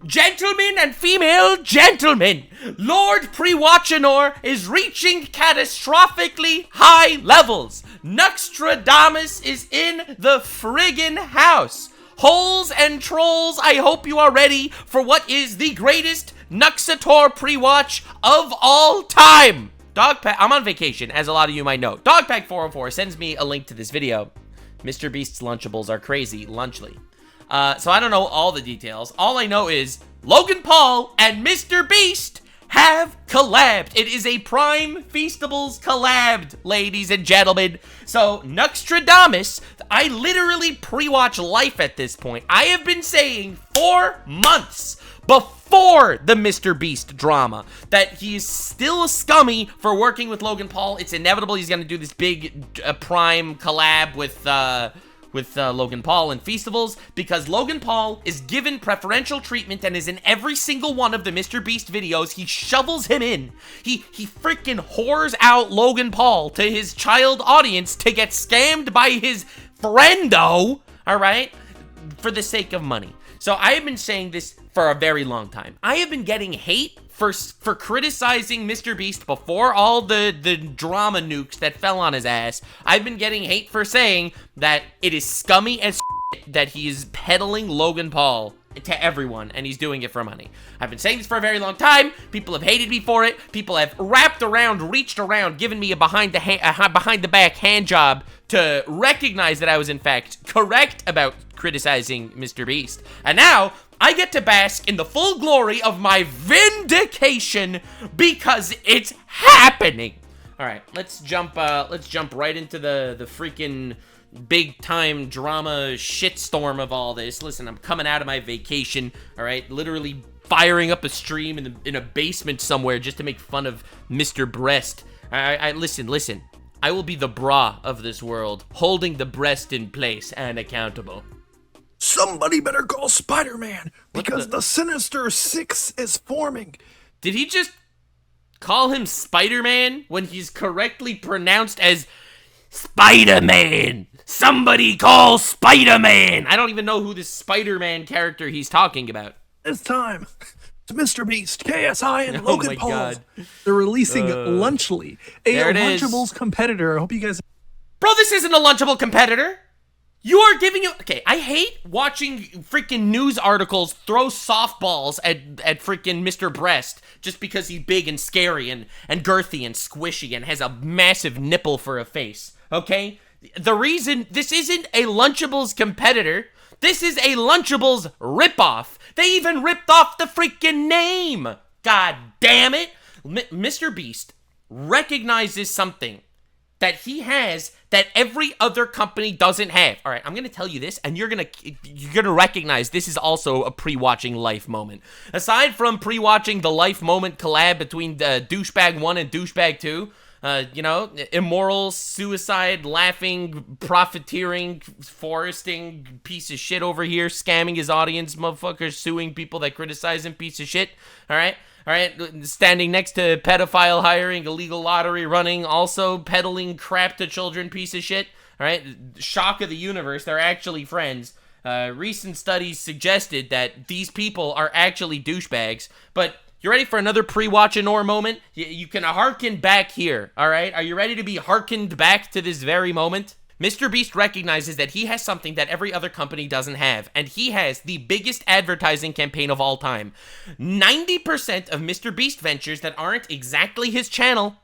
Gentlemen and female gentlemen, Lord Pre-Watchanor is reaching catastrophically high levels. Nuxtradamus is in the friggin' house. Holes and trolls, I hope you are ready for what is the greatest Nuxator pre-watch of all time. DogPeek, I'm on vacation, as a lot of you might know. DogPeek404 sends me a link to this video. MrBeast's Lunchables are crazy, Lunchly. So I don't know all the details. All I know is Logan Paul and MrBeast have collabed. It is a Prime Feastables collab, ladies and gentlemen. So, Nuxtradamus, I literally pre-watch life at this point. I have been saying for months before the MrBeast drama that he is still scummy for working with Logan Paul. It's inevitable he's going to do this big Prime collab with Logan Paul and Feastables, because Logan Paul is given preferential treatment and is in every single one of the MrBeast videos. He shovels him in. He freaking whores out Logan Paul to his child audience to get scammed by his friendo, alright, for the sake of money. So I have been saying this for a very long time. I have been getting hate for criticizing MrBeast before all the drama nukes that fell on his ass. I've been getting hate for saying that it is scummy as that he is peddling Logan Paul to everyone, and he's doing it for money. I've been saying this for a very long time. People have hated me for it. People have reached around, given me a behind the back hand job to recognize that I was in fact correct about criticizing MrBeast. And now I get to bask in the full glory of my vindication because it's happening. All right, let's jump right into the freaking big time drama shitstorm of all this. Listen, I'm coming out of my vacation, all right, literally firing up a stream in a basement somewhere just to make fun of Mr. Breast. Listen. I will be the bra of this world, holding the breast in place and accountable. Somebody better call Spider-Man, because the Sinister Six is forming. Did he just call him Spider-Man when he's correctly pronounced as Spider-Man? Somebody call Spider-Man! I don't even know who this Spider-Man character he's talking about. It's time. It's MrBeast, KSI, and Logan Paul. God. They're releasing Lunchly, a Lunchables competitor. I hope you guys... Bro, this isn't a Lunchable competitor. You are giving you... Okay, I hate watching freaking news articles throw softballs at freaking Mr. Breast just because he's big and scary and girthy and squishy and has a massive nipple for a face, okay? The reason this isn't a Lunchables competitor, this is a Lunchables ripoff. They even ripped off the freaking name. God damn it. MrBeast recognizes something that he has that every other company doesn't have. All right, I'm gonna tell you this, and you're gonna recognize this is also a pre-watching Life moment. Aside from pre-watching the Life moment collab between Douchebag 1 and Douchebag 2, you know, immoral, suicide, laughing, profiteering, foresting piece of shit over here, scamming his audience, motherfucker, suing people that criticize him, piece of shit. All right, standing next to pedophile hiring, illegal lottery running, also peddling crap to children, piece of shit. All right, shock of the universe, they're actually friends. Recent studies suggested that these people are actually douchebags, but you ready for another pre-Watchanor moment? You can hearken back here, all right? Are you ready to be hearkened back to this very moment? MrBeast recognizes that he has something that every other company doesn't have, and he has the biggest advertising campaign of all time. 90% of MrBeast ventures that aren't exactly his channel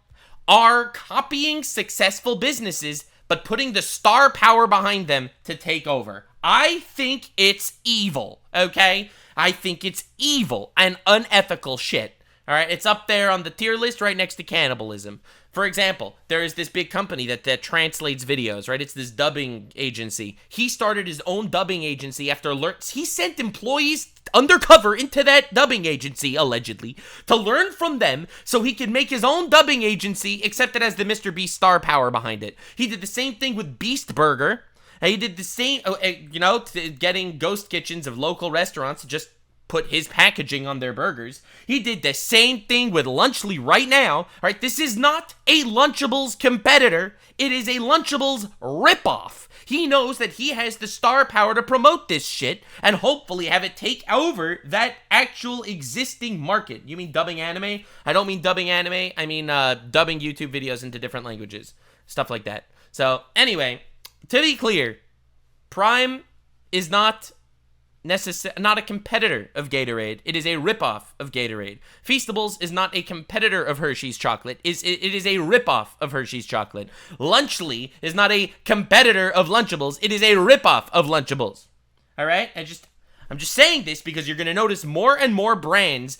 are copying successful businesses, but putting the star power behind them to take over. I think it's evil, okay? I think it's evil and unethical shit. All right, it's up there on the tier list right next to cannibalism. For example, there is this big company that translates videos, right? It's this dubbing agency. He started his own dubbing agency after he sent employees undercover into that dubbing agency, allegedly, to learn from them so he could make his own dubbing agency, except it has the MrBeast star power behind it. He did the same thing with Beast Burger. He did the same, you know, getting ghost kitchens of local restaurants to just put his packaging on their burgers. He did the same thing with Lunchly right now. All right, this is not a Lunchables competitor. It is a Lunchables ripoff. He knows that he has the star power to promote this shit and hopefully have it take over that actual existing market. You mean dubbing anime? I don't mean dubbing anime. I mean dubbing YouTube videos into different languages. Stuff like that. So, anyway, to be clear, Prime is not a competitor of Gatorade. It is a ripoff of Gatorade. Feastables is not a competitor of Hershey's chocolate. It is a ripoff of Hershey's chocolate. Lunchly is not a competitor of Lunchables. It is a ripoff of Lunchables. All right? I'm just saying this because you're going to notice more and more brands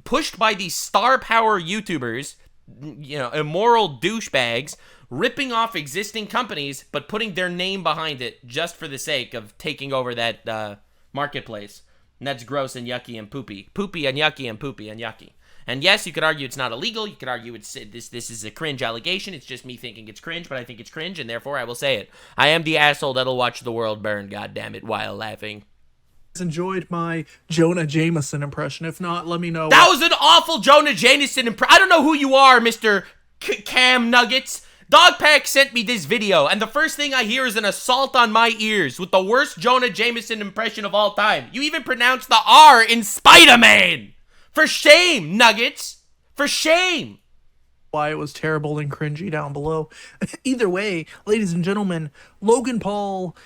pushed by these star power YouTubers, you know, immoral douchebags, ripping off existing companies but putting their name behind it just for the sake of taking over that marketplace. And that's gross and yucky and poopy. Poopy and yucky and poopy and yucky. And yes, you could argue it's not illegal. You could argue this is a cringe allegation. It's just me thinking it's cringe, but I think it's cringe, and therefore I will say it. I am the asshole that'll watch the world burn, goddammit, while laughing. Enjoyed my Jonah Jameson impression. If not, let me know. That was an awful Jonah Jameson impression. I don't know who you are, Mr. Cam Nuggets. DogPeek sent me this video, and the first thing I hear is an assault on my ears with the worst Jonah Jameson impression of all time. You even pronounced the R in Spider-Man! For shame, Nuggets! For shame! Why it was terrible and cringy down below. Either way, ladies and gentlemen, Logan Paul,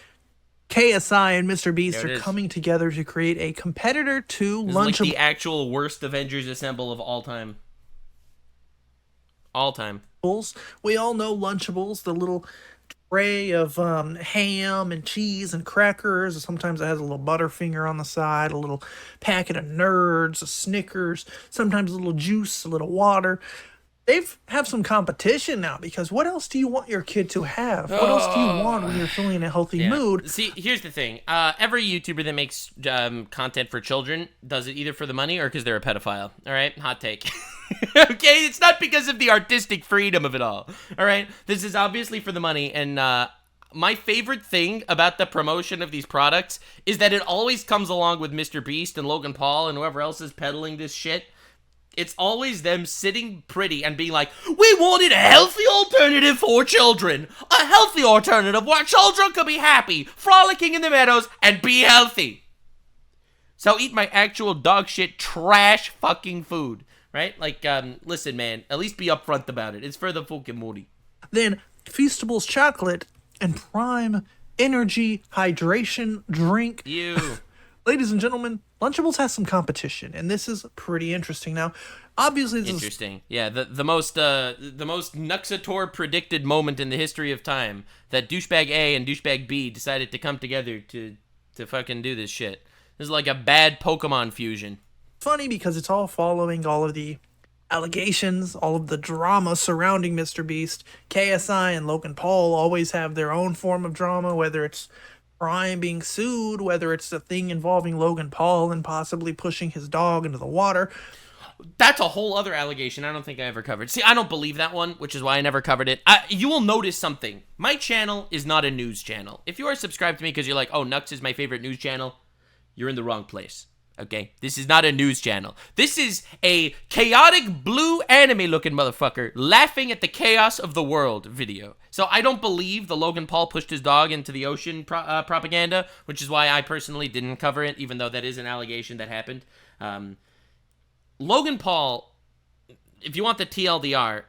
KSI, and MrBeast are coming together to create a competitor to Lunchables. Like the actual worst Avengers Assemble of all time. All time. We all know Lunchables, the little tray of ham and cheese and crackers. Sometimes it has a little Butterfinger on the side, a little packet of Nerds, a Snickers, sometimes a little juice, a little water. They have some competition now, because what else do you want your kid to have? What else do you want when you're feeling in a healthy mood? See, here's the thing. Every YouTuber that makes content for children does it either for the money or because they're a pedophile. All right? Hot take. Okay? It's not because of the artistic freedom of it all. All right? This is obviously for the money, and my favorite thing about the promotion of these products is that it always comes along with MrBeast and Logan Paul and whoever else is peddling this shit. It's always them sitting pretty and being like, we wanted a healthy alternative for children. A healthy alternative where children could be happy, frolicking in the meadows, and be healthy. So eat my actual dog shit trash fucking food. Right? Like, listen, man, at least be upfront about it. It's for the fucking moody. Then Feastables chocolate and Prime energy hydration drink. You. Ladies and gentlemen, Lunchables has some competition, and this is pretty interesting. Now, obviously, this interesting. Yeah, the most Nuxanor predicted moment in the history of time, that douchebag A and douchebag B decided to come together to fucking do this shit. This is like a bad Pokemon fusion. Funny because it's all following all of the allegations, all of the drama surrounding MrBeast. KSI and Logan Paul always have their own form of drama, whether it's Prime being sued, whether it's a thing involving Logan Paul and possibly pushing his dog into the water. That's a whole other allegation I don't think I ever covered. See, I don't believe that one, which is why I never covered it. You will notice something. My channel is not a news channel. If you are subscribed to me because you're like, oh, Nux is my favorite news channel, you're in the wrong place. Okay? This is not a news channel. This is a chaotic blue anime-looking motherfucker laughing at the chaos of the world video. So I don't believe the Logan Paul pushed his dog into the ocean propaganda, which is why I personally didn't cover it, even though that is an allegation that happened. Logan Paul, if you want the TLDR,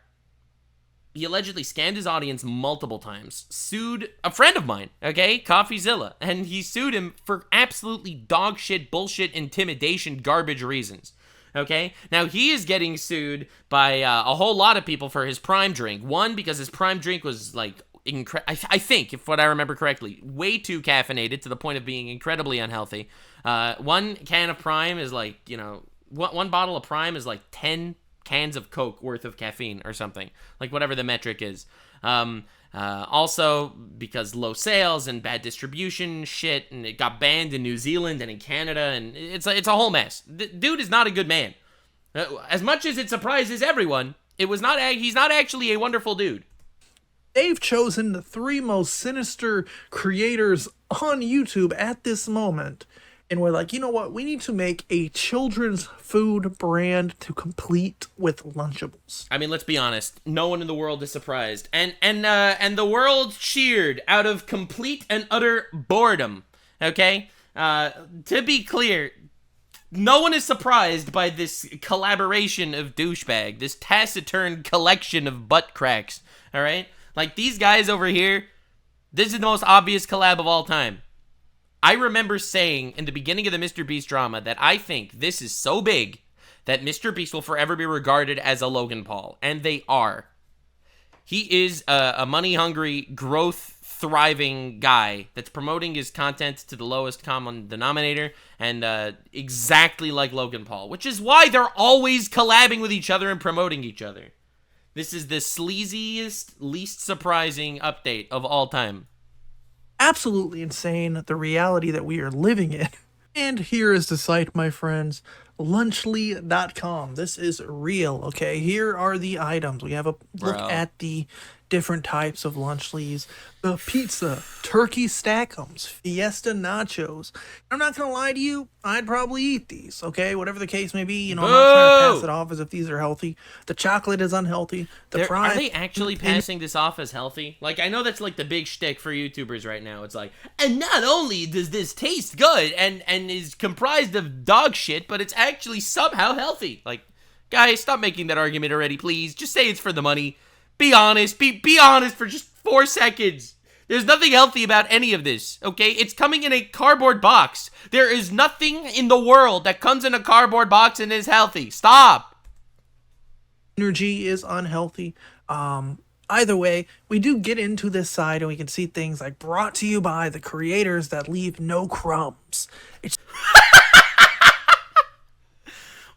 he allegedly scammed his audience multiple times, sued a friend of mine, okay, CoffeeZilla, and he sued him for absolutely dog shit, bullshit, intimidation, garbage reasons, okay? Now, he is getting sued by a whole lot of people for his Prime drink. One, because his Prime drink was, like, I think, if what I remember correctly, way too caffeinated to the point of being incredibly unhealthy. One can of Prime is, like, you know, one bottle of Prime is, like, 10 cans of Coke worth of caffeine or something, like whatever the metric is. Also, because low sales and bad distribution shit, and it got banned in New Zealand and in Canada, and it's a whole mess. The dude is not a good man. As much as it surprises everyone, he's not actually a wonderful dude. They've chosen the three most sinister creators on YouTube at this moment And we're like, you know what? We need to make a children's food brand to compete with Lunchables. I mean, let's be honest. No one in the world is surprised, and the world cheered out of complete and utter boredom. Okay, to be clear, no one is surprised by this collaboration of douchebag, this taciturn collection of butt cracks. All right, like these guys over here. This is the most obvious collab of all time. I remember saying in the beginning of the MrBeast drama that I think this is so big that MrBeast will forever be regarded as a Logan Paul. And they are. He is a money-hungry, growth-thriving guy that's promoting his content to the lowest common denominator and exactly like Logan Paul, which is why they're always collabing with each other and promoting each other. This is the sleaziest, least surprising update of all time. Absolutely insane, the reality that we are living in. And here is the site, my friends, lunchly.com. This is real, okay? Here are the items. We have a look at the different types of Lunchlies. The pizza, turkey stackums, fiesta nachos. I'm not gonna lie to you, I'd probably eat these, okay? Whatever the case may be, you know, I'm not trying to pass it off as if these are healthy. The chocolate is unhealthy. Are they actually passing this off as healthy? Like, I know that's like the big shtick for YouTubers right now. It's like, and not only does this taste good and is comprised of dog shit, but it's actually somehow healthy. Like, guys, stop making that argument already, please. Just say it's for the money. Be honest. Be honest for just 4 seconds. There's nothing healthy about any of this, okay? It's coming in a cardboard box. There is nothing in the world that comes in a cardboard box and is healthy. Stop. Energy is unhealthy. Either way, we do get into this side and we can see things like brought to you by the creators that leave no crumbs. It's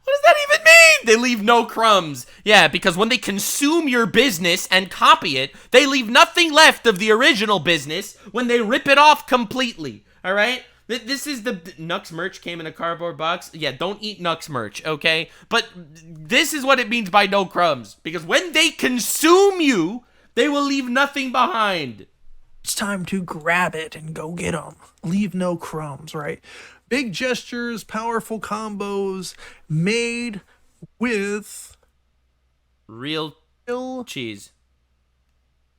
What does that even mean? They leave no crumbs. Yeah, because when they consume your business and copy it, they leave nothing left of the original business when they rip it off completely. All right? This is the Nux merch came in a cardboard box. Yeah, don't eat Nux merch, okay? But this is what it means by no crumbs. Because when they consume you, they will leave nothing behind. It's time to grab it and go get them. Leave no crumbs, right? Big gestures, powerful combos, made with Real cheese.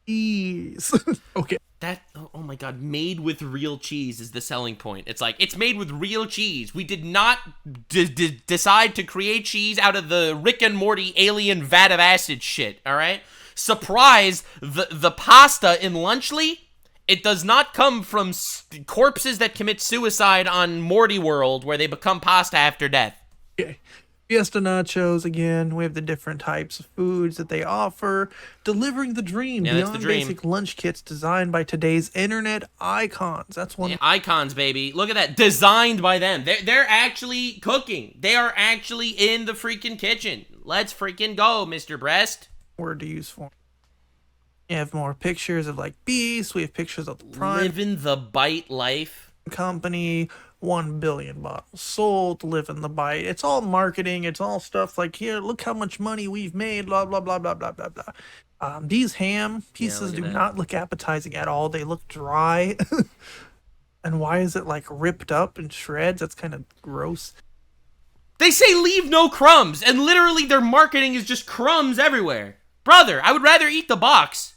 cheese. Okay. That, oh my god, made with real cheese is the selling point. It's like, it's made with real cheese. We did not decide to create cheese out of the Rick and Morty alien vat of acid shit, alright? Surprise, the pasta in Lunchly, it does not come from corpses that commit suicide on Morty World where they become pasta after death. Okay. Fiesta nachos, again, we have the different types of foods that they offer. Delivering the dream beyond basic lunch kits designed by today's internet icons. That's one. Yeah, icons, baby. Look at that. Designed by them. They're actually cooking. They are actually in the freaking kitchen. Let's freaking go, Mr. Breast. Word to use for. You have more pictures of like Beast. We have pictures of the Prime Living the bite life. Company. 1 billion bottles sold, living the bite. It's all marketing. It's all stuff like, here, look how much money we've made, blah, blah, blah, blah, blah, blah, blah. These ham pieces do not look appetizing at all. They look dry. And why is it like ripped up in shreds? That's kind of gross. They say leave no crumbs, and literally their marketing is just crumbs everywhere. Brother, I would rather eat the box.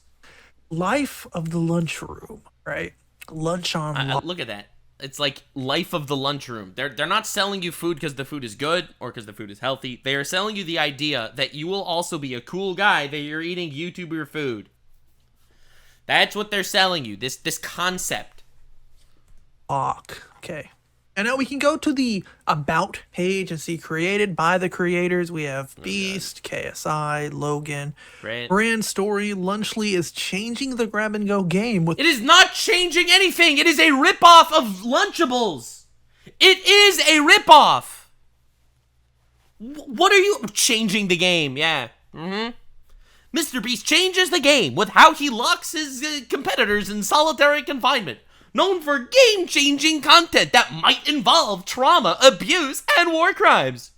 Life of the lunchroom, right? Lunch on look at that. It's like life of the lunchroom. They're not selling you food because the food is good or because the food is healthy. They are selling you the idea that you will also be a cool guy that you're eating YouTuber food. That's what they're selling you. This concept. Okay. And now we can go to the About page and see created by the creators. We have Beast, KSI, Logan, Brand Story. Lunchly is changing the grab-and-go game with... It is not changing anything. It is a ripoff of Lunchables. It is a ripoff. What are you... Changing the game, yeah. MrBeast changes the game with how he locks his competitors in solitary confinement. Known for game-changing content that might involve trauma, abuse, and war crimes.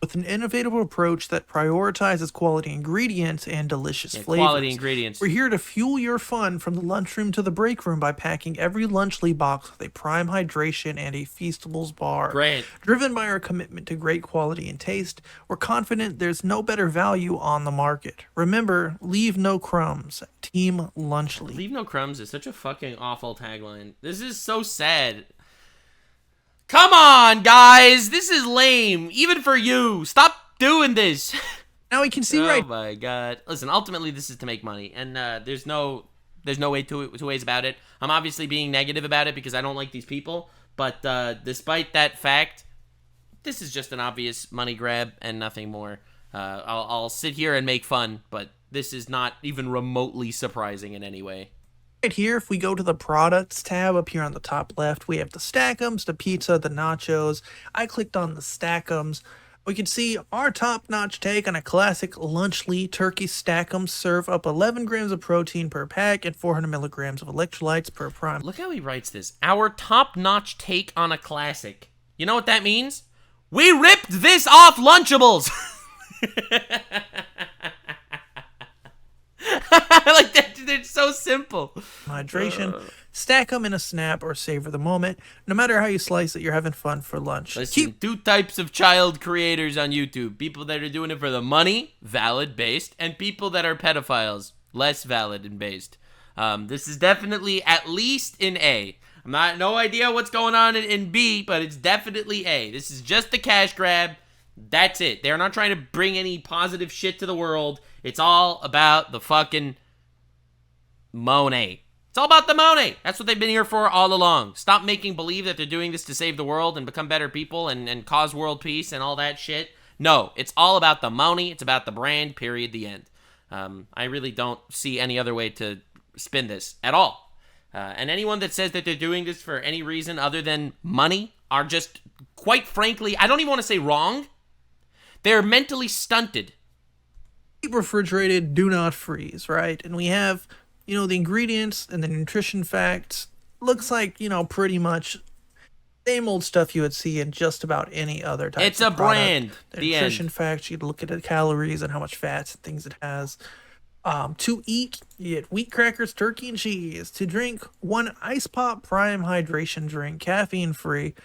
with an innovative approach that prioritizes quality ingredients and delicious flavors. Quality ingredients. We're here to fuel your fun from the lunchroom to the break room by packing every Lunchly box with a prime hydration and a Feastables bar. Great. Driven by our commitment to great quality and taste, we're confident there's no better value on the market. Remember, leave no crumbs. Team Lunchly. Leave no crumbs is such a fucking awful tagline. This is so sad. Come on, guys. This is lame. Even for you. Stop doing this. Now we can see Oh right. my god. Listen, ultimately this is to make money, and there's no way two ways about it. I'm obviously being negative about it because I don't like these people, but despite that fact, this is just an obvious money grab and nothing more. I'll sit here and make fun, but this is not even remotely surprising in any way. Right here, if we go to the products tab up here on the top left, we have the Stack'ems, the pizza, the nachos. I clicked on the Stack'ems. We can see our top-notch take on a classic Lunchly turkey Stack'em. Serve up 11 grams of protein per pack and 400 milligrams of electrolytes per prime. Look how he writes this. Our top-notch take on a classic. You know what that means? We ripped this off Lunchables! Like that, they're so simple. Hydration. Stack them in a snap or savor the moment. No matter how you slice it, you're having fun for lunch. Listen, two types of child creators on YouTube. People that are doing it for the money, valid, based, and people that are pedophiles, less valid and based. This is definitely at least in A. No idea what's going on in B, but it's definitely A. This is just a cash grab. That's it. They're not trying to bring any positive shit to the world. It's all about the fucking money. It's all about the money. That's what they've been here for all along. Stop making believe that they're doing this to save the world and become better people and cause world peace and all that shit. No, it's all about the money. It's about the brand, period, the end. I really don't see any other way to spin this at all. And anyone that says that they're doing this for any reason other than money are just, quite frankly, I don't even want to say wrong. They're mentally stunted. Keep refrigerated, do not freeze, right? And we have, the ingredients and the nutrition facts. Looks like, pretty much same old stuff you would see in just about any other type of product. It's a brand. The The nutrition end. facts, you look at the calories and how much fats and things it has. To eat, you get wheat crackers, turkey, and cheese. To drink, 1 Ice Pop Prime Hydration drink, caffeine-free,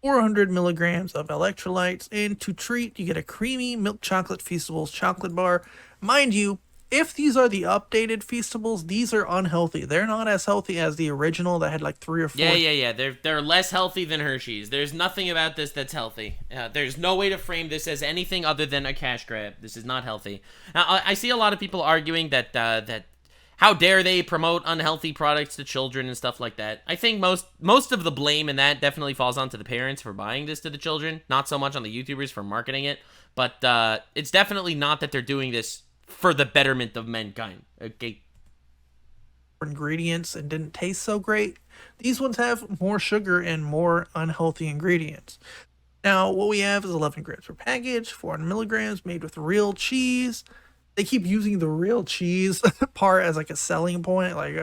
400 milligrams of electrolytes. And to treat, you get a creamy milk chocolate Feastables chocolate bar. Mind you, if these are the updated Feastables, these are unhealthy. They're not as healthy as the original that had like 3 or 4. Yeah. They're less healthy than Hershey's. There's nothing about this that's healthy. There's no way to frame this as anything other than a cash grab. This is not healthy. Now, I see a lot of people arguing that how dare they promote unhealthy products to children and stuff like that. I think most of the blame in that definitely falls onto the parents for buying this to the children, not so much on the YouTubers for marketing it. But it's definitely not that they're doing this for the betterment of mankind. Okay. Ingredients and didn't taste so great. These ones have more sugar and more unhealthy ingredients. Now, what we have is 11 grams per package, 400 milligrams, made with real cheese. They keep using the real cheese part as like a selling point. Like,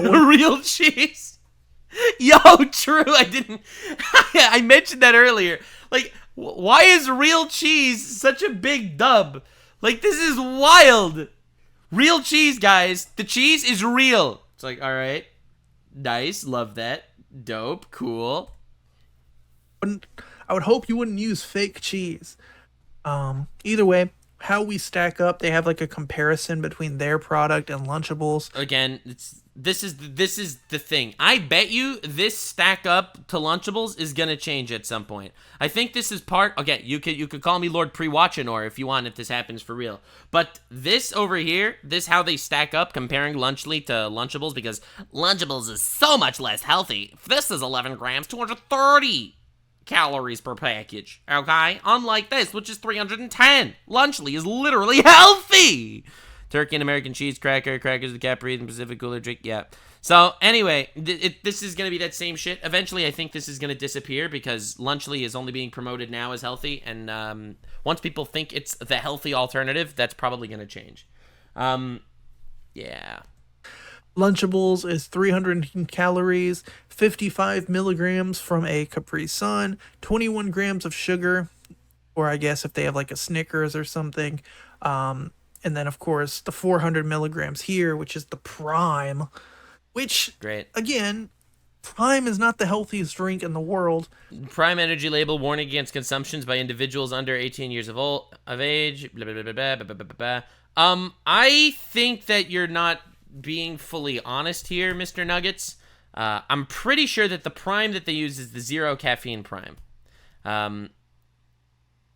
Real cheese. Yo, true. I mentioned that earlier. Like, why is real cheese such a big dub? Like, this is wild. Real cheese, guys. The cheese is real. It's like, all right. Nice. Love that. Dope. Cool. I would hope you wouldn't use fake cheese. Either way, how we stack up, they have like a comparison between their product and Lunchables. Again, this is the thing. I bet you this stack up to Lunchables is gonna change at some point. I think this is part. Okay, you could call me Lord Pre-Watchinor if you want, if this happens for real. But this over here, this how they stack up, comparing Lunchly to Lunchables, because Lunchables is so much less healthy. This is 11 grams, 230 calories per package, okay? Unlike this, which is 310. Lunchly is literally healthy. Turkey and American cheese cracker, crackers with Capri and Pacific Cooler drink, yeah. So, anyway, this is going to be that same shit. Eventually, I think this is going to disappear because Lunchly is only being promoted now as healthy, and once people think it's the healthy alternative, that's probably going to change. Yeah. Lunchables is 300 calories, 55 milligrams from a Capri Sun, 21 grams of sugar, or I guess if they have like a Snickers or something. And then of course the 400 milligrams here, which is the prime, which Great. again, prime is not the healthiest drink in the world. Prime energy label, warning against consumptions by individuals under 18 years of age. Blah, blah, blah, blah, blah, blah, blah, blah. I think that you're not being fully honest here, Mr. Nuggets. I'm pretty sure that the prime that they use is the 0 caffeine prime.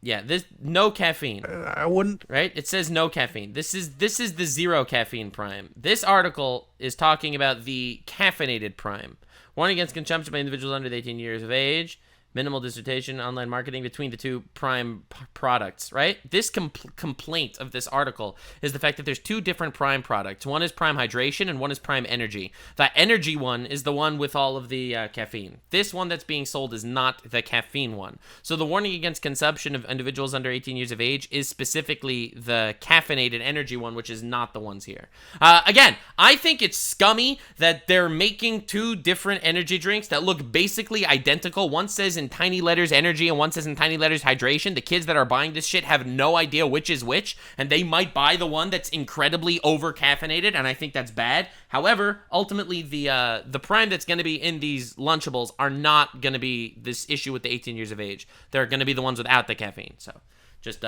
Yeah, this no caffeine. I wouldn't. Right? It says no caffeine. This is the 0 caffeine prime. This article is talking about the caffeinated prime. Warning against consumption by individuals under 18 years of age. Minimal dissertation, online marketing between the two prime products, right? This complaint of this article is the fact that there's two different prime products. One is prime hydration and one is prime energy. The energy one is the one with all of the caffeine. This one that's being sold is not the caffeine one. So the warning against consumption of individuals under 18 years of age is specifically the caffeinated energy one, which is not the ones here. Again, I think it's scummy that they're making two different energy drinks that look basically identical. One says in tiny letters energy and one says in tiny letters hydration. The kids that are buying this shit have no idea which is which, and they might buy the one that's incredibly over caffeinated, and I think that's bad. However, ultimately the prime that's going to be in these Lunchables are not going to be this issue with the 18 years of age. They're going to be the ones without the caffeine. So just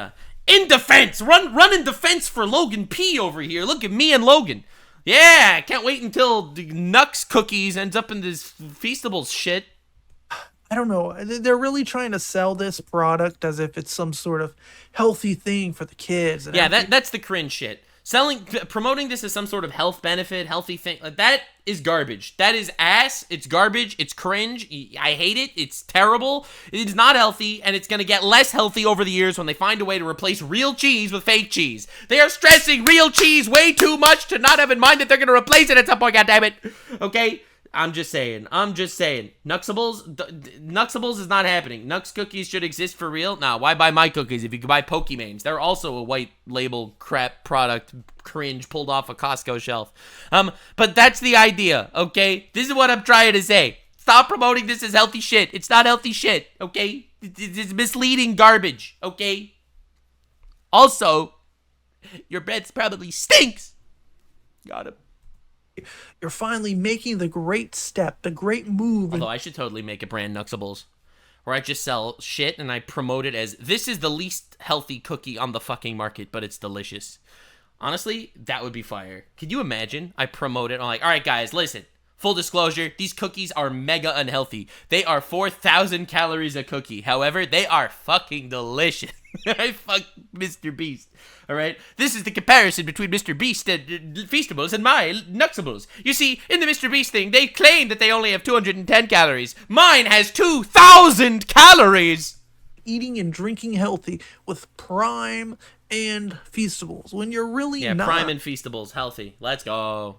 in defense, run in defense for Logan P over here. Look at me and Logan. Yeah, I can't wait until the Nux cookies ends up in this Feastables shit. I don't know. They're really trying to sell this product as if it's some sort of healthy thing for the kids. And yeah, that's the cringe shit. Promoting this as some sort of health benefit, healthy thing, that is garbage. That is ass. It's garbage. It's cringe. I hate it. It's terrible. It's not healthy, and it's going to get less healthy over the years when they find a way to replace real cheese with fake cheese. They are stressing real cheese way too much to not have in mind that they're going to replace it at some point, goddammit. Okay? I'm just saying. Nuxables is not happening. Nux cookies should exist for real. Nah, why buy my cookies if you could buy Pokemanes? They're also a white label crap product, cringe, pulled off a Costco shelf. But that's the idea, okay? This is what I'm trying to say. Stop promoting this as healthy shit. It's not healthy shit, okay? It's misleading garbage, okay? Also, your bread probably stinks. Got him. You're finally making the great step, the great move. Although I should totally make a brand Nuxables, where I just sell shit and I promote it as, this is the least healthy cookie on the fucking market, but it's delicious. Honestly, that would be fire. Could you imagine? I promote it. I'm like, all right, guys, listen. Full disclosure, these cookies are mega unhealthy. They are 4,000 calories a cookie. However, they are fucking delicious. I fuck MrBeast. All right? This is the comparison between MrBeast and Feastables and my Nuxables. You see, in the MrBeast thing, they claim that they only have 210 calories. Mine has 2,000 calories. Eating and drinking healthy with Prime and Feastables when you're really not. Yeah, Prime and Feastables, healthy. Let's go.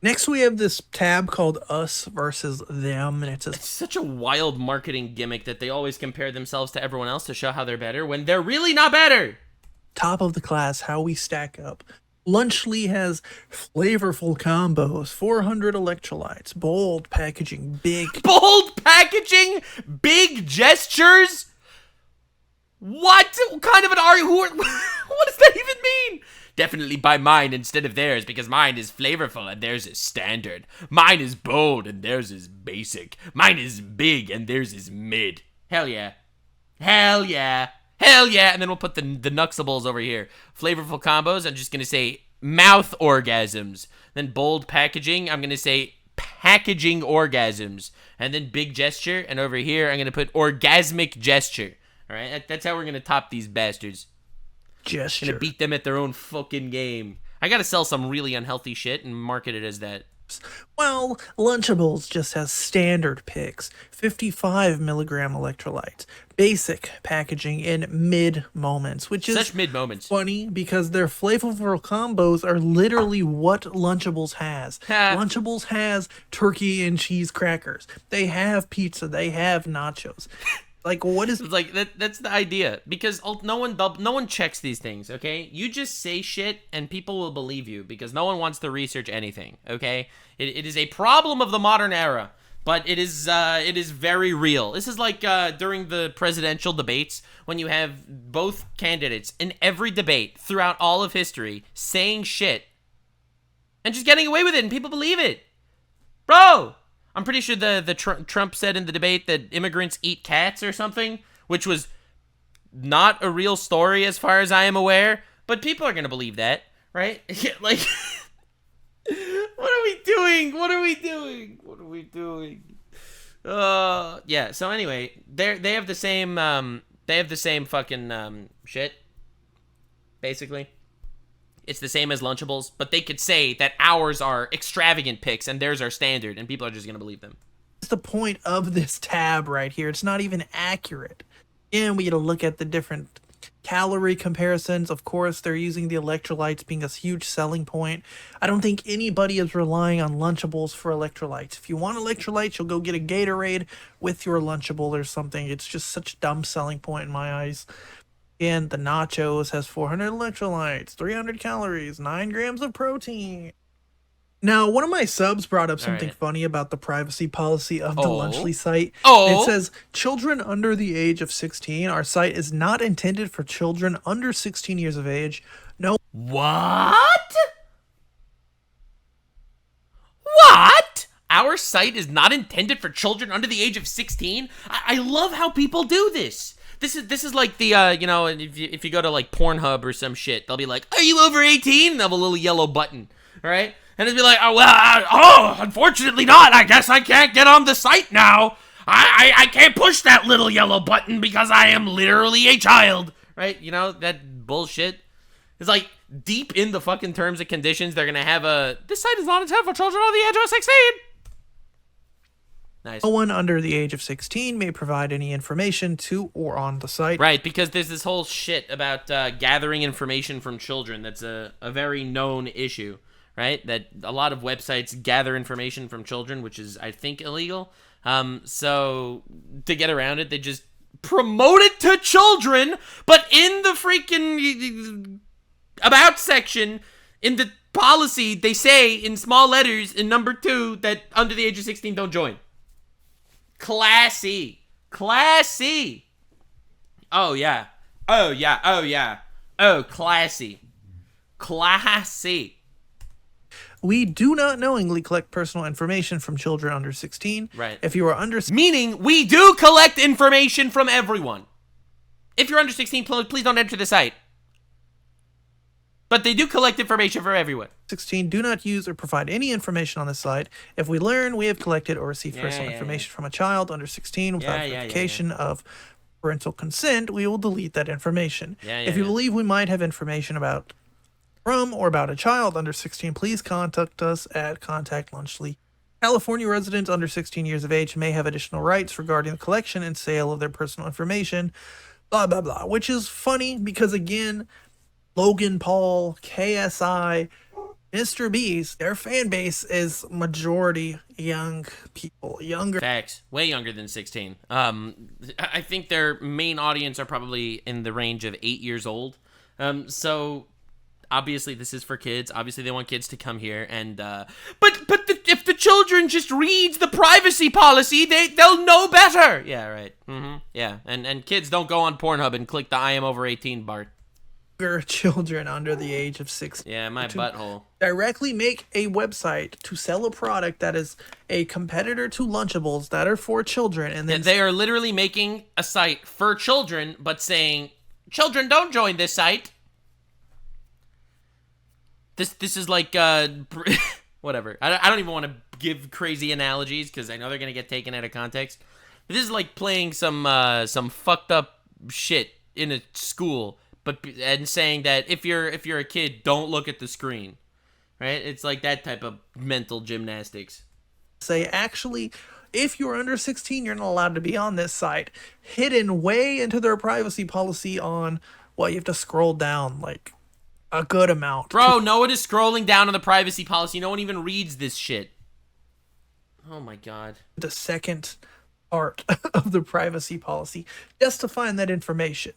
Next, we have this tab called Us versus Them, and it's such a wild marketing gimmick that they always compare themselves to everyone else to show how they're better when they're really not better. Top of the class, how we stack up. Lunchly has flavorful combos, 400 electrolytes, bold packaging, big gestures. What kind of an what does that even mean? Definitely buy mine instead of theirs because mine is flavorful and theirs is standard. Mine is bold and theirs is basic. Mine is big and theirs is mid. Hell yeah. Hell yeah. Hell yeah. And then we'll put the Nuxables over here. Flavorful combos, I'm just going to say mouth orgasms. Then bold packaging, I'm going to say packaging orgasms. And then big gesture, and over here I'm going to put orgasmic gesture. All right, that's how we're going to top these bastards. Gesture. Gonna beat them at their own fucking game. I gotta sell some really unhealthy shit and market it as that. Well, Lunchables just has standard picks, 55 milligram electrolytes, basic packaging in mid moments, which is such mid moments. Funny because their flavorful combos are literally what Lunchables has. Lunchables has turkey and cheese crackers. They have pizza. They have nachos. Like, what is like that? That's the idea, because no one checks these things. Okay, you just say shit and people will believe you because no one wants to research anything. Okay, it is a problem of the modern era But it is very real. This is like during the presidential debates when you have both candidates in every debate throughout all of history saying shit and just getting away with it, and people believe it. Bro, I'm pretty sure Trump said in the debate that immigrants eat cats or something, which was not a real story as far as I am aware, but people are going to believe that, right? Like, what are we doing? What are we doing? What are we doing? Yeah, so anyway, they have the same fucking shit, basically. It's the same as Lunchables, but they could say that ours are extravagant picks and theirs are standard, and people are just going to believe them. That's the point of this tab right here. It's not even accurate. And we get to look at the different calorie comparisons. Of course, they're using the electrolytes being a huge selling point. I don't think anybody is relying on Lunchables for electrolytes. If you want electrolytes, you'll go get a Gatorade with your Lunchable or something. It's just such a dumb selling point in my eyes. And the nachos has 400 electrolytes, 300 calories, 9 grams of protein. Now, one of my subs brought up something funny about the privacy policy of the Lunchly site. It says, children under the age of 16, our site is not intended for children under 16 years of age. No. What? What? Our site is not intended for children under the age of 16? I love how people do this. This is like the, you know, if you go to like Pornhub or some shit, they'll be like, are you over 18? And they'll have a little yellow button, right? And it'd be like, oh, well, unfortunately not. I guess I can't get on the site now. I can't push that little yellow button because I am literally a child, right? You know, that bullshit. It's like deep in the fucking terms and conditions, they're going to have this site is not intended for children under the age of 16. Nice. No one under the age of 16 may provide any information to or on the site. Right, because there's this whole shit about gathering information from children. That's a very known issue, right? That a lot of websites gather information from children, which is, I think, illegal. So to get around it, they just promote it to children, but in the freaking about section, in the policy, they say in small letters in number 2 that under the age of 16 don't join. Classy. Classy. Oh, yeah. Oh, yeah. Oh, yeah. Oh, classy. Classy. We do not knowingly collect personal information from children under 16. Right. If you are under... Meaning, we do collect information from everyone. If you're under 16, please don't enter the site. But they do collect information from everyone. 16, do not use or provide any information on this site. If we learn we have collected or received personal information from a child under 16 without verification of parental consent, we will delete that information. If you believe we might have information about or about a child under 16, please contact us at Contact Lunchly. California residents under 16 years of age may have additional rights regarding the collection and sale of their personal information, blah, blah, blah, which is funny because, again, Logan Paul, KSI, MrBeast, their fan base is majority young people, younger. Facts. Way younger than 16. I think their main audience are probably in the range of 8 years old. So obviously this is for kids. Obviously they want kids to come here and if the children just read the privacy policy, they'll know better. Yeah, right. Yeah. And kids don't go on Pornhub and click the I am over 18 bar. Children under the age of 6. Yeah, my butthole. Directly make a website to sell a product that is a competitor to Lunchables that are for children, and then they are literally making a site for children, but saying, children, don't join this site. This is like whatever. I don't even want to give crazy analogies because I know they're gonna get taken out of context. But this is like playing some fucked up shit in a school. And saying that if you're a kid, don't look at the screen, right? It's like that type of mental gymnastics. Say, actually, if you're under 16, you're not allowed to be on this site. Hidden way into their privacy policy on, well, you have to scroll down like a good amount. Bro, no one is scrolling down on the privacy policy. No one even reads this shit. Oh my god. The second part of the privacy policy just to find that information.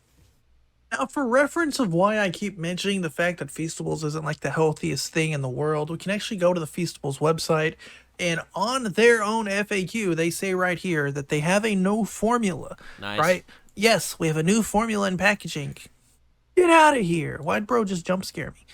Now, for reference of why I keep mentioning the fact that Feastables isn't like the healthiest thing in the world, we can actually go to the Feastables website And on their own FAQ, they say right here that they have a no formula. Nice. Right? Yes, we have a new formula in packaging. Get out of here. Why'd bro just jump scare me?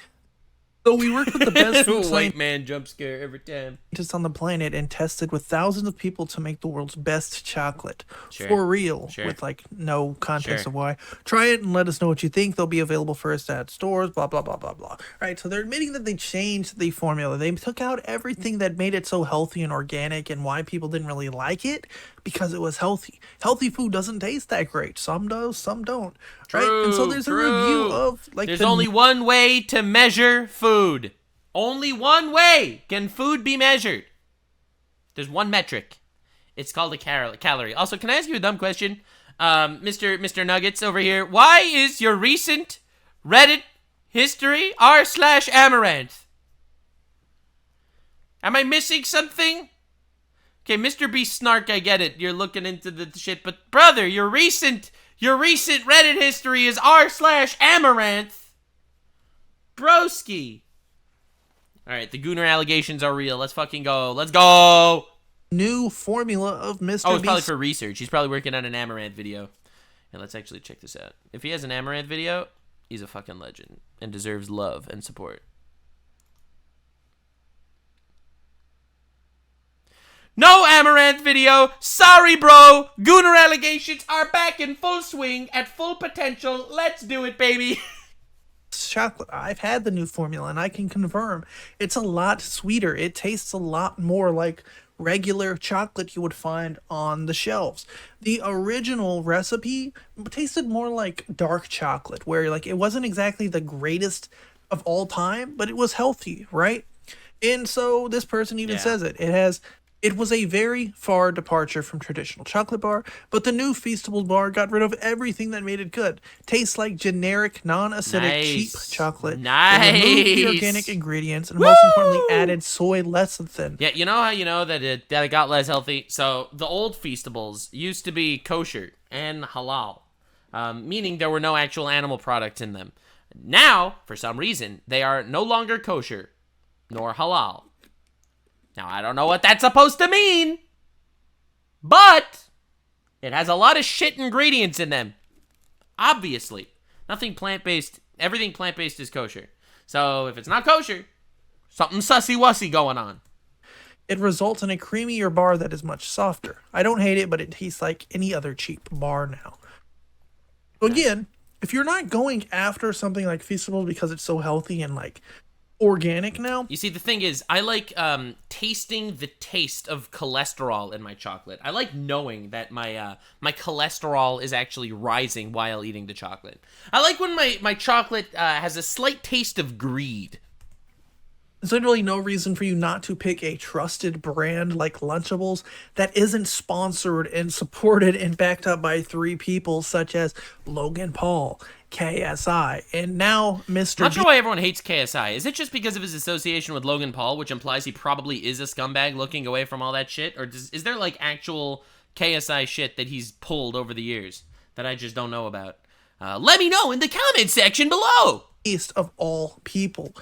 So we worked with the best food White man jump scare every time. scientists on the planet and tested with thousands of people to make the world's best chocolate. For real. With like no context of why. Try it and let us know what you think. They'll be available first at stores, blah, blah, blah, blah, blah. Right, so they're admitting that they changed the formula. They took out everything that made it so healthy and organic and why people didn't really like it because it was healthy. Healthy food doesn't taste that great. Some do, some don't. Right? And so there's a review of like there's only one way to measure food. Only one way can food be measured. There's one metric. It's called a calorie. Also, can I ask you a dumb question? Mr. Nuggets over here. Why is your recent Reddit history r/amaranth? Am I missing something? Okay, MrBeast snark, I get it. You're looking into the shit, but brother, your recent Reddit history is r/amaranth. Broski. Alright, the Gooner allegations are real. Let's fucking go. Let's go! New formula of MrBeast. Oh, it's probably for research. He's probably working on an amaranth video. And let's actually check this out. If he has an amaranth video, he's a fucking legend and deserves love and support. No amaranth video. Sorry, bro. Gooner allegations are back in full swing at full potential. Let's do it, baby. Chocolate. I've had the new formula and I can confirm it's a lot sweeter. It tastes a lot more like regular chocolate you would find on the shelves. The original recipe tasted more like dark chocolate, where like it wasn't exactly the greatest of all time, but it was healthy, right? And so this person even says it was a very far departure from traditional chocolate bar, but the new Feastable bar got rid of everything that made it good. Tastes like generic, non-acidic, cheap chocolate. It removed the organic ingredients and most importantly added soy lecithin. Yeah, you know how you know that it got less healthy? So the old Feastables used to be kosher and halal, meaning there were no actual animal products in them. Now, for some reason, they are no longer kosher nor halal. Now, I don't know what that's supposed to mean, but it has a lot of shit ingredients in them. Obviously. Nothing plant-based. Everything plant-based is kosher. So, if it's not kosher, something sussy-wussy going on. It results in a creamier bar that is much softer. I don't hate it, but it tastes like any other cheap bar now. So again, if you're not going after something like Feastable because it's so healthy and like organic now. You see, the thing is, I like tasting the taste of cholesterol in my chocolate. I like knowing that my cholesterol is actually rising while eating the chocolate. I like when my chocolate has a slight taste of greed. There's literally no reason for you not to pick a trusted brand like Lunchables that isn't sponsored and supported and backed up by 3 people such as Logan Paul, KSI, and now Mr. I'm not sure why everyone hates KSI. Is it just because of his association with Logan Paul, which implies he probably is a scumbag looking away from all that shit? Or is there like actual KSI shit that he's pulled over the years that I just don't know about? Let me know in the comment section below! Beast of all people.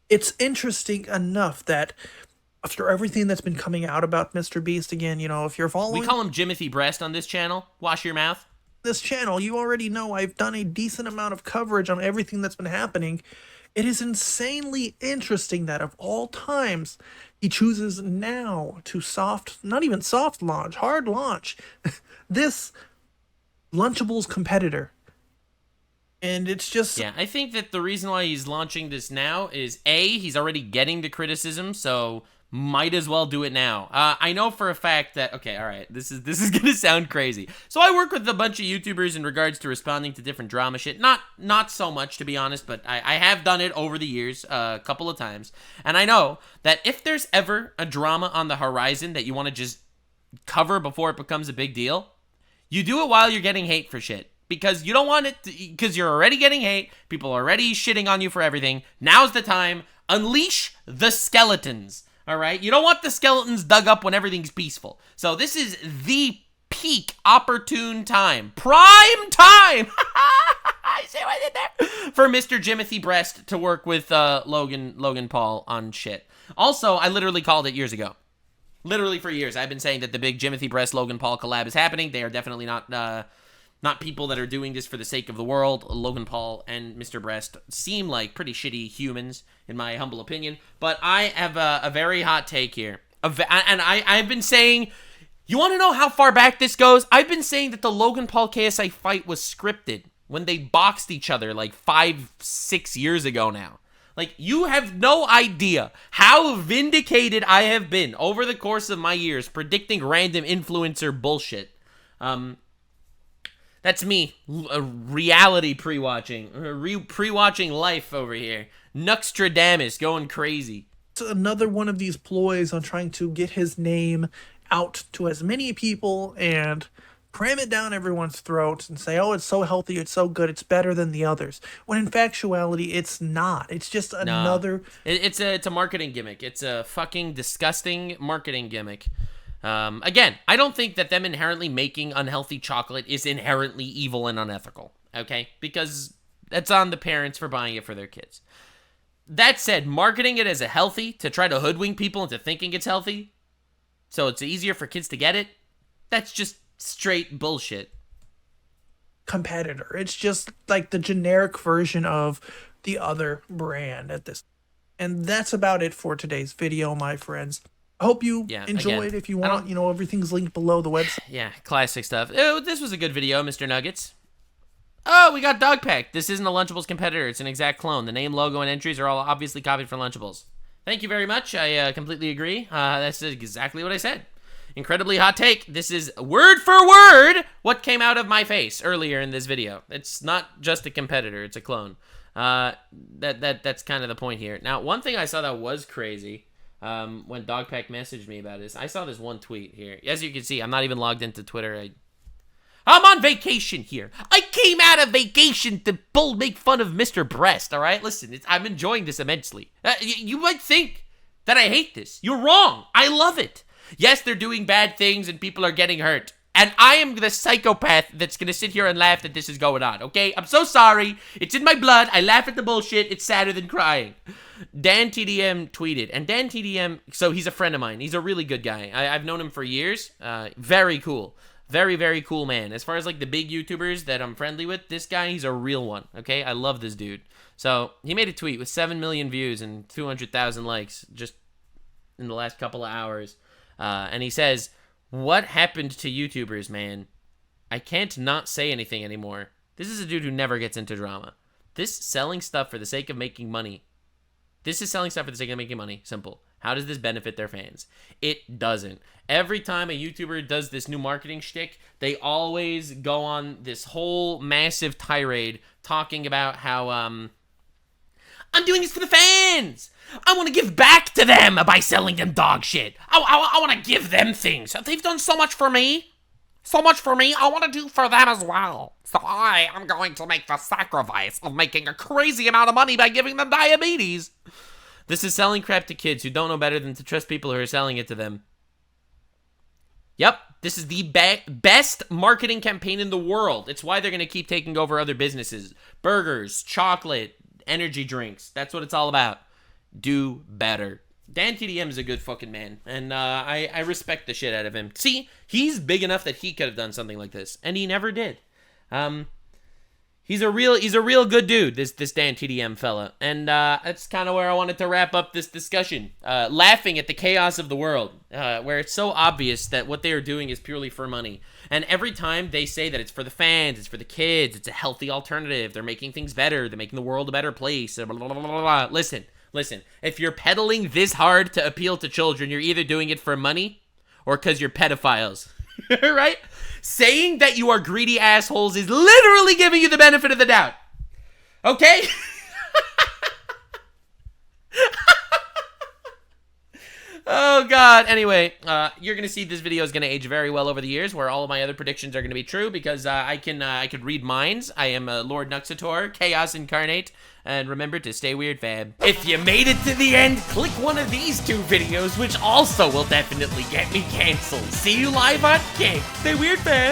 It's interesting enough that after everything that's been coming out about MrBeast, again, you know, if you're following... We call him Jimothy Breast on this channel. Wash your mouth. This channel, you already know I've done a decent amount of coverage on everything that's been happening. It is insanely interesting that of all times, he chooses now to not even soft launch, hard launch, this Lunchables Competitor. And it's just... Yeah, I think that the reason why he's launching this now is, A, he's already getting the criticism, so might as well do it now. I know for a fact that... Okay, alright, this is gonna sound crazy. So I work with a bunch of YouTubers in regards to responding to different drama shit. Not so much, to be honest, but I have done it over the years a couple of times. And I know that if there's ever a drama on the horizon that you want to just cover before it becomes a big deal, you do it while you're getting hate for shit. Because you don't want it because you're already getting hate. People are already shitting on you for everything. Now's the time. Unleash the skeletons. All right? You don't want the skeletons dug up when everything's peaceful. So this is the peak opportune time. Prime time! I see what I did there. For Mr. Jimothy Breast to work with Logan Paul on shit. Also, I literally called it years ago. Literally for years, I've been saying that the big Jimothy Breast Logan Paul collab is happening. They are definitely not people that are doing this for the sake of the world. Logan Paul and Mr. Breast seem like pretty shitty humans, in my humble opinion. But I have a very hot take here. I've been saying, you want to know how far back this goes? I've been saying that the Logan Paul KSI fight was scripted when they boxed each other like 5-6 years ago now. Like, you have no idea how vindicated I have been over the course of my years predicting random influencer bullshit. That's me, reality pre-watching, pre-watching life over here. Nuxtradamus going crazy. It's another one of these ploys on trying to get his name out to as many people and cram it down everyone's throats and say, oh, it's so healthy, it's so good, it's better than the others. When in factuality, it's not. It's just another... It's a marketing gimmick. It's a fucking disgusting marketing gimmick. Again, I don't think that them inherently making unhealthy chocolate is inherently evil and unethical, okay? Because that's on the parents for buying it for their kids. That said, marketing it as a healthy to try to hoodwink people into thinking it's healthy so it's easier for kids to get it, that's just straight bullshit. Competitor. It's just like the generic version of the other brand at this. And that's about it for today's video, my friends. I hope you enjoyed. Again, if you want, you know, everything's linked below the website. Yeah, classic stuff. Oh, this was a good video, Mr. Nuggets. Oh, we got DogPeek. This isn't a Lunchables competitor. It's an exact clone. The name, logo, and entries are all obviously copied from Lunchables. Thank you very much. I completely agree. That's exactly what I said. Incredibly hot take. This is word for word what came out of my face earlier in this video. It's not just a competitor. It's a clone. That's kind of the point here. Now, one thing I saw that was crazy when DogPeek messaged me about this, I saw this one tweet here. As you can see, I'm not even logged into Twitter. I'm on vacation here. I came out of vacation to make fun of Mr. Breast, all right? Listen, I'm enjoying this immensely. You might think that I hate this. You're wrong. I love it. Yes, they're doing bad things and people are getting hurt. And I am the psychopath that's going to sit here and laugh that this is going on, okay? I'm so sorry. It's in my blood. I laugh at the bullshit. It's sadder than crying. Dan TDM tweeted. And Dan TDM, so he's a friend of mine. He's a really good guy. I've known him for years. Very cool. Very, very cool man. As far as like the big YouTubers that I'm friendly with, this guy, he's a real one, okay? I love this dude. So he made a tweet with 7 million views and 200,000 likes just in the last couple of hours. And he says, what happened to YouTubers, man? I can't not say anything anymore. This is a dude who never gets into drama. This selling stuff for the sake of making money. This is selling stuff for the sake of making money. Simple. How does this benefit their fans? It doesn't. Every time a YouTuber does this new marketing shtick, they always go on this whole massive tirade talking about how, I'm doing this for the fans. I want to give back to them by selling them dog shit. I want to give them things. They've done so much for me. So much for me. I want to do for them as well. So I am going to make the sacrifice of making a crazy amount of money by giving them diabetes. This is selling crap to kids who don't know better than to trust people who are selling it to them. Yep, this is the best marketing campaign in the world. It's why they're going to keep taking over other businesses. Burgers, chocolate, energy drinks. That's what it's all about. Do better. Dan TDM is a good fucking man, and I respect the shit out of him. See, he's big enough that he could have done something like this, and he never did. He's a real good dude, this Dan TDM fella, and that's kind of where I wanted to wrap up this discussion. Laughing at the chaos of the world, where it's so obvious that what they are doing is purely for money. And every time they say that it's for the fans, it's for the kids, it's a healthy alternative, they're making things better, they're making the world a better place, blah, blah, blah, blah, blah. Listen, if you're peddling this hard to appeal to children, you're either doing it for money or because you're pedophiles, right? Saying that you are greedy assholes is literally giving you the benefit of the doubt, okay? Oh, God. Anyway, you're going to see this video is going to age very well over the years, where all of my other predictions are going to be true, because I could read minds. I am Lord Nuxanor, Chaos Incarnate, and remember to stay weird, fam. If you made it to the end, click one of these 2 videos, which also will definitely get me canceled. See you live on Kick. Stay weird, fam.